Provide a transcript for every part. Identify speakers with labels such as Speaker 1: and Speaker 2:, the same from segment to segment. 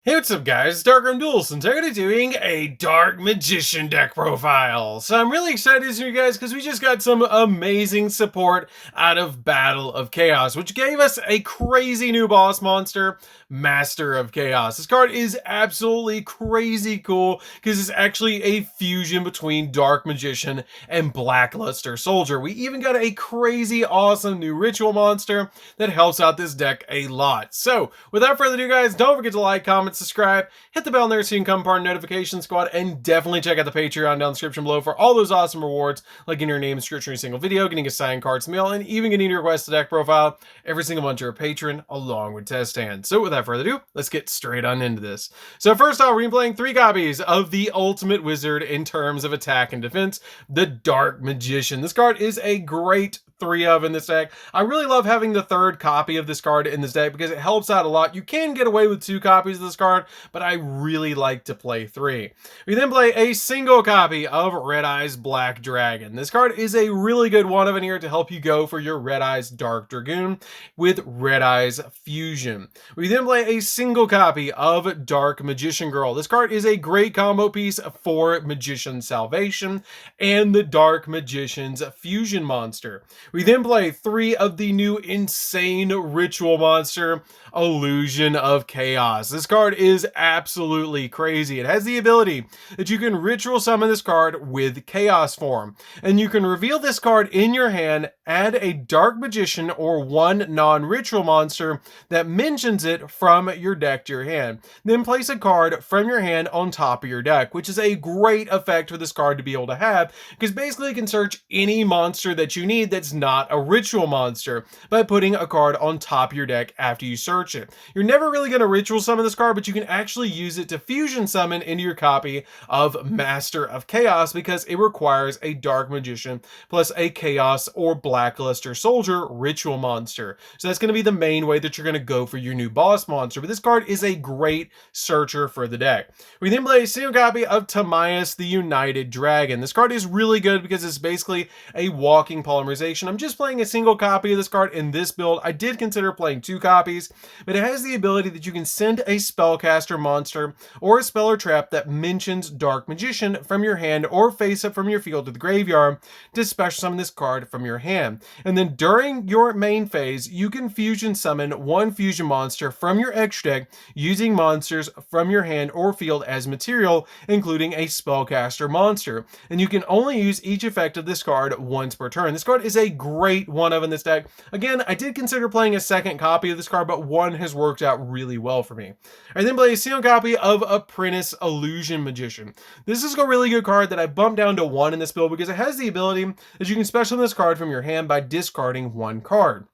Speaker 1: Hey, what's up guys, DarkArmedDuelist, and today we're doing a Dark Magician deck profile. So I'm really excited to see you guys because we just got some amazing support out of Battle of Chaos, which gave us a crazy new boss monster, Master of Chaos. This card is absolutely crazy cool because it's actually a fusion between Dark Magician and Blackluster Soldier. We even got a crazy awesome new ritual monster that helps out this deck a lot. So without further ado guys, don't forget to like, comment, subscribe, hit the bell there so you can become part of the notification squad, and definitely check out the Patreon down in the description below for all those awesome rewards, like getting your name in description every single video, getting a signed cards mail, and even getting your request to deck profile every single month you're a patron, along with test hands. So without further ado, let's get straight on into this. So first off, we're playing 3 copies of the ultimate wizard in terms of attack and defense, the Dark Magician. This card is a great 3 of in this deck. I really love having the 3rd copy of this card in this deck because it helps out a lot. You can get away with 2 copies of this card, but I really like to play 3. We then play a single copy of Red Eyes Black Dragon. This card is a really good one of in here to help you go for your Red Eyes Dark Dragoon with Red Eyes Fusion. We then play a single copy of Dark Magician Girl. This card is a great combo piece for Magician Salvation and the Dark Magician's Fusion monster. We then play 3 of the new insane ritual monster, Illusion of Chaos. This card is absolutely crazy. It has the ability that you can ritual summon this card with Chaos form, and you can reveal this card in your hand, add a Dark Magician or 1 non-ritual monster that mentions it from your deck to your hand. Then place a card from your hand on top of your deck, which is a great effect for this card to be able to have, because basically you can search any monster that you need that's not a ritual monster by putting a card on top of your deck after you search it. You're never really going to ritual summon this card, but you can actually use it to fusion summon into your copy of Master of Chaos because it requires a Dark Magician plus a Chaos or Blackluster Soldier ritual monster. So that's going to be the main way that you're going to go for your new boss monster, but this card is a great searcher for the deck. We then play a single copy of Timaeus the United Dragon. This card is really good because it's basically a walking polymerization. I'm just playing a single copy of this card in this build. I did consider playing 2 copies, but it has the ability that you can send a spellcaster monster or a spell or trap that mentions Dark Magician from your hand or face up from your field to the graveyard to special summon this card from your hand. And then during your main phase, you can fusion summon 1 fusion monster from your extra deck using monsters from your hand or field as material, including a spellcaster monster. And you can only use each effect of this card once per turn. This card is a great one of in this deck. Again, I did consider playing a 2nd copy of this card, but 1 has worked out really well for me. I then play a single copy of Apprentice Illusion Magician. This is a really good card that I bumped down to 1 in this build because it has the ability that you can special summon this card from your hand by discarding 1 card.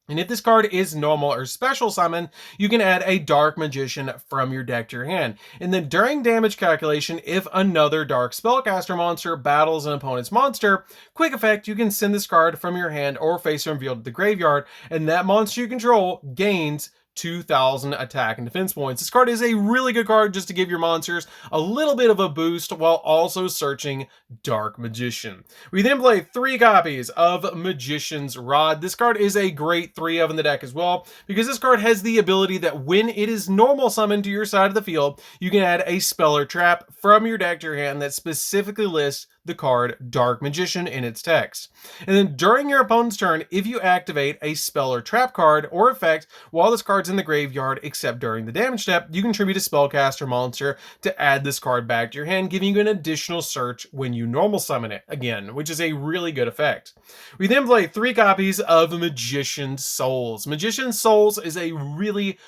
Speaker 1: And if this card is normal or special summon, you can add a Dark Magician from your deck to your hand. And then during damage calculation, if another Dark Spellcaster monster battles an opponent's monster, quick effect, you can send this card from your hand or face from field to the graveyard, and that monster you control gains 2,000 attack and defense points. This card is a really good card just to give your monsters a little bit of a boost while also searching Dark Magician. We then play 3 copies of Magician's Rod. This card is a great 3 of in the deck as well because this card has the ability that when it is normal summoned to your side of the field, you can add a spell or trap from your deck to your hand that specifically lists the card Dark Magician in its text. And then during your opponent's turn, if you activate a spell or trap card or effect while this card's in the graveyard, except during the damage step, you contribute a spellcaster monster to add this card back to your hand, giving you an additional search when you normal summon it again, which is a really good effect. We then play 3 copies of Magician's Souls. Magician's Souls is a really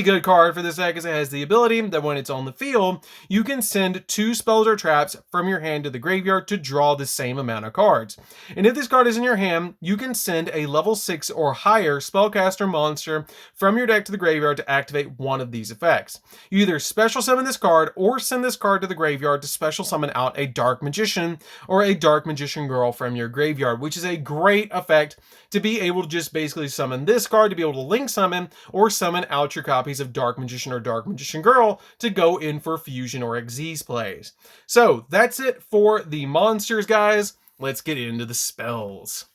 Speaker 1: good card for this deck as it has the ability that when it's on the field, you can send 2 spells or traps from your hand to the graveyard to draw the same amount of cards. And if this card is in your hand, you can send a level 6 or higher spellcaster monster from your deck to the graveyard to activate one of these effects. You either special summon this card or send this card to the graveyard to special summon out a Dark Magician or a Dark Magician Girl from your graveyard, which is a great effect to be able to just basically summon this card to be able to link summon or summon out your copies of Dark Magician or Dark Magician Girl to go in for Fusion or Xyz plays. So that's it for the monsters, guys. Let's get into the spells.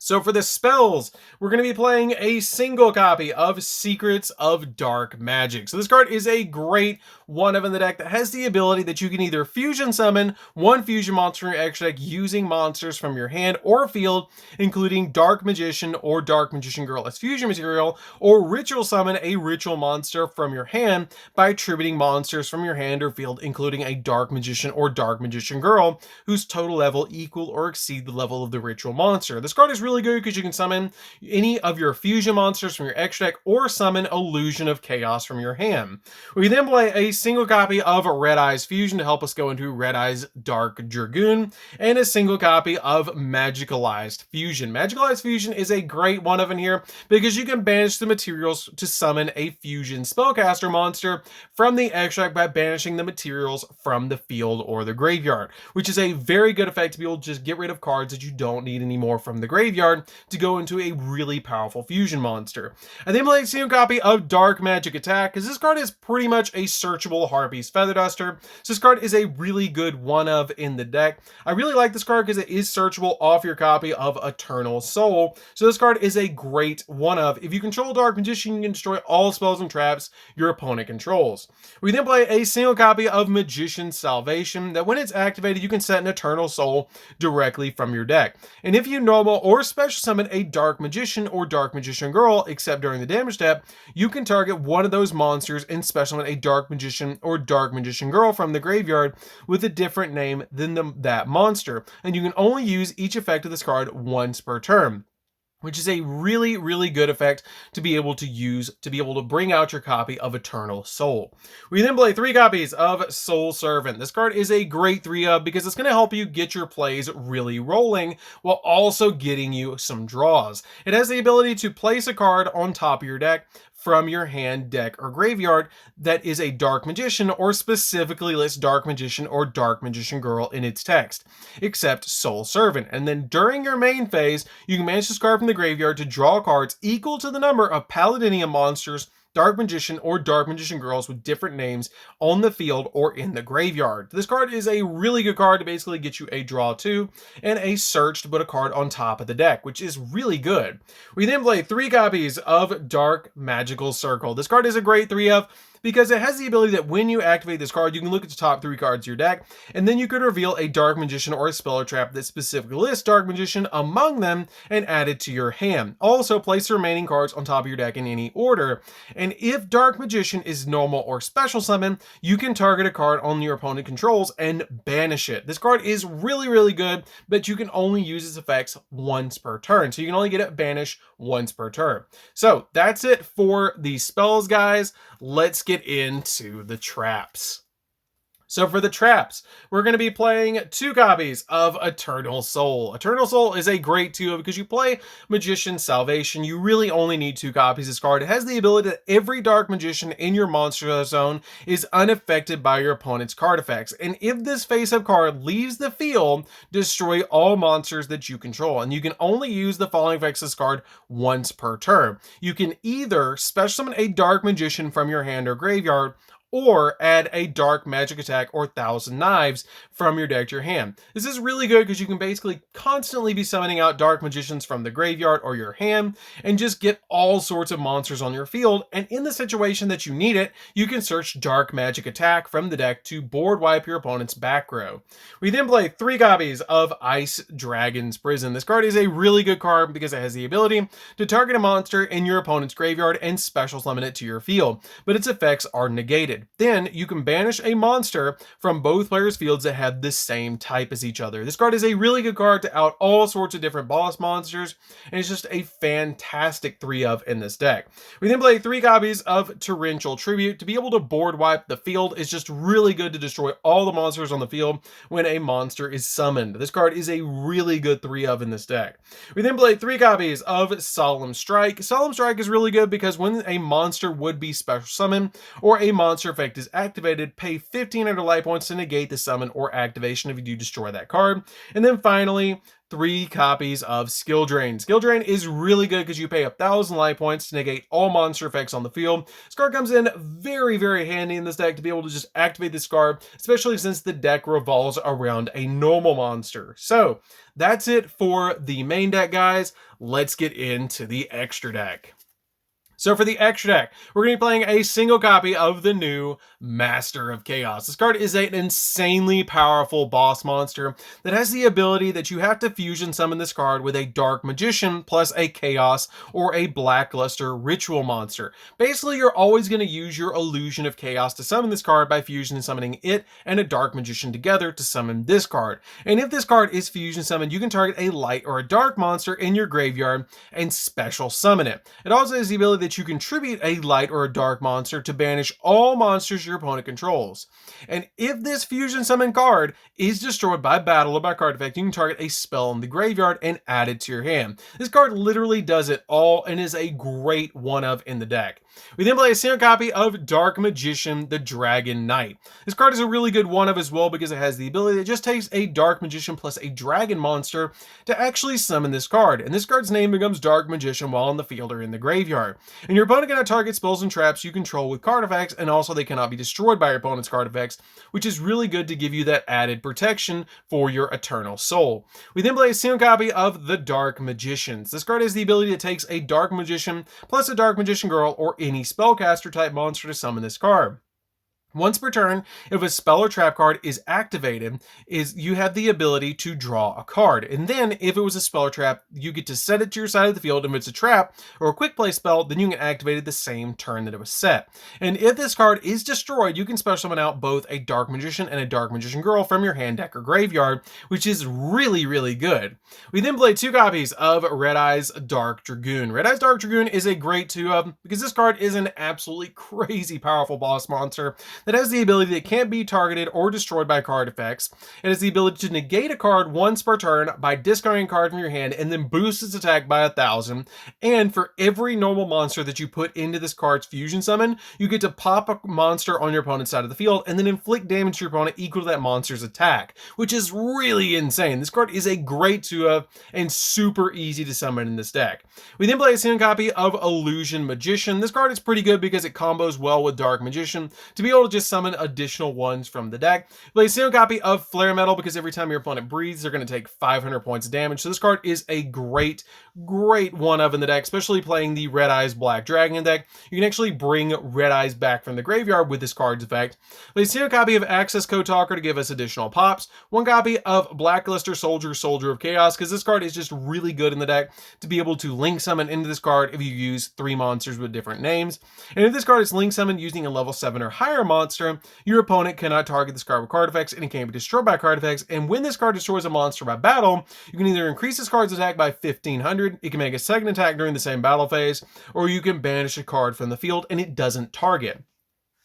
Speaker 1: So for the spells, we're going to be playing a single copy of Secrets of Dark Magic. So this card is a great one of in the deck that has the ability that you can either fusion summon one fusion monster in your extra deck using monsters from your hand or field, including Dark Magician or Dark Magician Girl as fusion material, or ritual summon a ritual monster from your hand by attributing monsters from your hand or field, including a Dark Magician or Dark Magician Girl, whose total level equal or exceed the level of the ritual monster. This card is really good because you can summon any of your fusion monsters from your extra deck or summon Illusion of Chaos from your hand. We then play a single copy of Red Eyes Fusion to help us go into Red Eyes Dark Dragoon, and a single copy of Magicalized Fusion. Magicalized Fusion is a great one of in here because you can banish the materials to summon a fusion spellcaster monster from the extract by banishing the materials from the field or the graveyard, which is a very good effect to be able to just get rid of cards that you don't need anymore from the graveyard to go into a really powerful fusion monster. I then play a single copy of Dark Magic Attack because this card is pretty much a searchable Harpy's Feather Duster. So this card is a really good one of in the deck. I really like this card because it is searchable off your copy of Eternal Soul. So this card is a great one of. If you control Dark Magician, you can destroy all spells and traps your opponent controls. We then play a single copy of Magician's Salvation that when it's activated, you can set an Eternal Soul directly from your deck. And if you normal or special summon a Dark Magician or Dark Magician Girl, except during the damage step, you can target one of those monsters and special summon a Dark Magician or Dark Magician Girl from the graveyard with a different name than that monster. And you can only use each effect of this card once per turn, which is a really, really good effect to be able to use to be able to bring out your copy of Eternal Soul. We then play 3 copies of Soul Servant. This card is a great 3-of because it's going to help you get your plays really rolling while also getting you some draws. It has the ability to place a card on top of your deck from your hand, deck, or graveyard that is a Dark Magician or specifically lists Dark Magician or Dark Magician Girl in its text, except Soul Servant. And then during your main phase, you can manage this card from the graveyard to draw cards equal to the number of Paladinium monsters, Dark Magician, or Dark Magician Girls with different names on the field or in the graveyard. This card is a really good card to basically get you a draw 2 and a search to put a card on top of the deck, which is really good. We then play 3 copies of Dark Magical Circle. This card is a great 3-of because it has the ability that when you activate this card, you can look at the top 3 cards of your deck, and then you could reveal a Dark Magician or a spell or trap that specifically lists Dark Magician among them and add it to your hand. Also, place the remaining cards on top of your deck in any order. And if Dark Magician is normal or special summon, you can target a card on your opponent controls and banish it. This card is really, really good, but you can only use its effects once per turn. So you can only get it banished once per turn. So that's it for the spells, guys. Let's get into the traps. So for the traps, we're going to be playing 2 copies of Eternal Soul. Eternal Soul is a great 2-of because you play Magician's Salvation. You really only need 2 copies of this card. It has the ability that every Dark Magician in your monster zone is unaffected by your opponent's card effects. And if this face-up card leaves the field, destroy all monsters that you control. And you can only use the following effects of this card once per turn. You can either special summon a Dark Magician from your hand or graveyard, or add a Dark Magic Attack or 1,000 Knives from your deck to your hand. This is really good because you can basically constantly be summoning out Dark Magicians from the graveyard or your hand and just get all sorts of monsters on your field. And in the situation that you need it, you can search Dark Magic Attack from the deck to board wipe your opponent's back row. We then play 3 copies of Ice Dragon's Prison. This card is a really good card because it has the ability to target a monster in your opponent's graveyard and special summon it to your field, but its effects are negated. Then you can banish a monster from both players' fields that have the same type as each other. This card is a really good card to out all sorts of different boss monsters, and it's just a fantastic 3-of in this deck. We then play 3 copies of Torrential Tribute. To be able to board wipe the field is just really good to destroy all the monsters on the field when a monster is summoned. This card is a really good 3-of in this deck. We then play 3 copies of Solemn Strike. Solemn Strike is really good because when a monster would be special summoned or a monster effect is activated, pay 1500 life points to negate the summon or activation if you do destroy that card. And then finally, 3 copies of Skill Drain. Skill Drain is really good because you pay 1000 life points to negate all monster effects on the field. This card comes in very, very handy in this deck to be able to just activate this card, especially since the deck revolves around a normal monster. So that's it for the main deck, guys. Let's get into the extra deck. So for the extra deck, we're going to be playing a single copy of the new Master of Chaos. This card is an insanely powerful boss monster that has the ability that you have to fusion summon this card with a Dark Magician plus a Chaos or a Blackluster Ritual monster. Basically, you're always going to use your Illusion of Chaos to summon this card by fusion summoning it and a Dark Magician together to summon this card. And if this card is fusion summoned, you can target a light or a dark monster in your graveyard and special summon it. It also has the ability that you contribute a light or a dark monster to banish all monsters your opponent controls. And if this fusion summon card is destroyed by battle or by card effect, you can target a spell in the graveyard and add it to your hand. This card literally does it all and is a great one-of in the deck. We then play a single copy of Dark Magician, the Dragon Knight. This card is a really good one-of as well because it has the ability that just takes a Dark Magician plus a Dragon monster to actually summon this card. And this card's name becomes Dark Magician while in the field or in the graveyard. And your opponent cannot target spells and traps you control with card effects, and also they cannot be destroyed by your opponent's card effects, which is really good to give you that added protection for your Eternal Soul. We then play a single copy of the Dark Magicians. This card has the ability that takes a Dark Magician plus a Dark Magician Girl or any spellcaster type monster to summon this card. Once per turn, if a spell or trap card is activated, you have the ability to draw a card. And then, if it was a spell or trap, you get to set it to your side of the field. If it's a trap or a quick play spell, then you can activate it the same turn that it was set. And if this card is destroyed, you can special summon out both a Dark Magician and a Dark Magician Girl from your hand, deck, or graveyard, which is really, really good. We then play 2 copies of Red Eye's Dark Dragoon. Red Eye's Dark Dragoon is a great 2-of because this card is an absolutely crazy powerful boss monster that has the ability that can't be targeted or destroyed by card effects. It has the ability to negate a card once per turn by discarding a card from your hand and then boost its attack by 1000. And for every normal monster that you put into this card's fusion summon, you get to pop a monster on your opponent's side of the field and then inflict damage to your opponent equal to that monster's attack, which is really insane. This card is a great 2-of and super easy to summon in this deck. We then play a single copy of Illusion Magician. This card is pretty good because it combos well with Dark Magician to be able to just summon additional ones from the deck. Play a single copy of Flare Metal because every time your opponent breathes, they're going to take 500 points of damage. So this card is a great one-of in the deck, especially playing the Red Eyes Black Dragon deck. You can actually bring Red Eyes back from the graveyard with this card's effect. Play a single copy of Access Code Talker to give us additional pops. 1 copy of Blackluster Soldier, Soldier of Chaos, because this card is just really good in the deck to be able to link summon into this card if you use 3 monsters with different names. And if this card is link summoned using a level 7 or higher monster, your opponent cannot target this card with card effects and it can't be destroyed by card effects. And when this card destroys a monster by battle, you can either increase this card's attack by 1500, it can make a second attack during the same battle phase, or you can banish a card from the field and it doesn't target.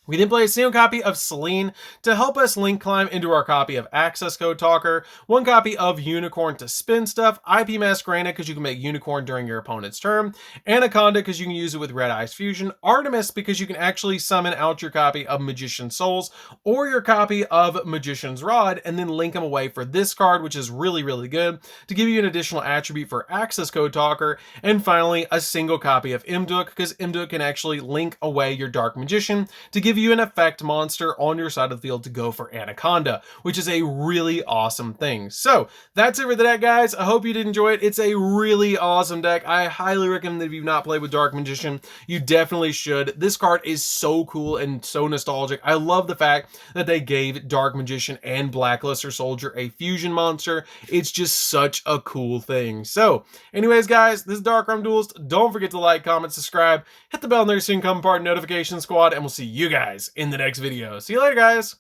Speaker 1: We then play a single copy of Celine to help us link climb into our copy of Access Code Talker, 1 copy of Unicorn to spin stuff, IP Masquerade because you can make Unicorn during your opponent's turn, Anaconda because you can use it with Red Eyes Fusion, Artemis because you can actually summon out your copy of Magician's Souls or your copy of Magician's Rod and then link them away for this card, which is really, really good to give you an additional attribute for Access Code Talker, and finally a single copy of Imduk because Imduk can actually link away your Dark Magician to give you an effect monster on your side of the field to go for Anaconda, which is a really awesome thing. So that's it for the deck, guys. I hope you did enjoy it. It's a really awesome deck. I highly recommend that if you've not played with Dark Magician, you definitely should. This card is so cool and so nostalgic. I love the fact that they gave Dark Magician and Blackluster Soldier a fusion monster. It's just such a cool thing. So anyways, guys, this is DarkArmedDuelist. Don't forget to like, comment, subscribe, hit the bell next so you can become part of Notification Squad, and we'll see you guys in the next video. See you later, guys.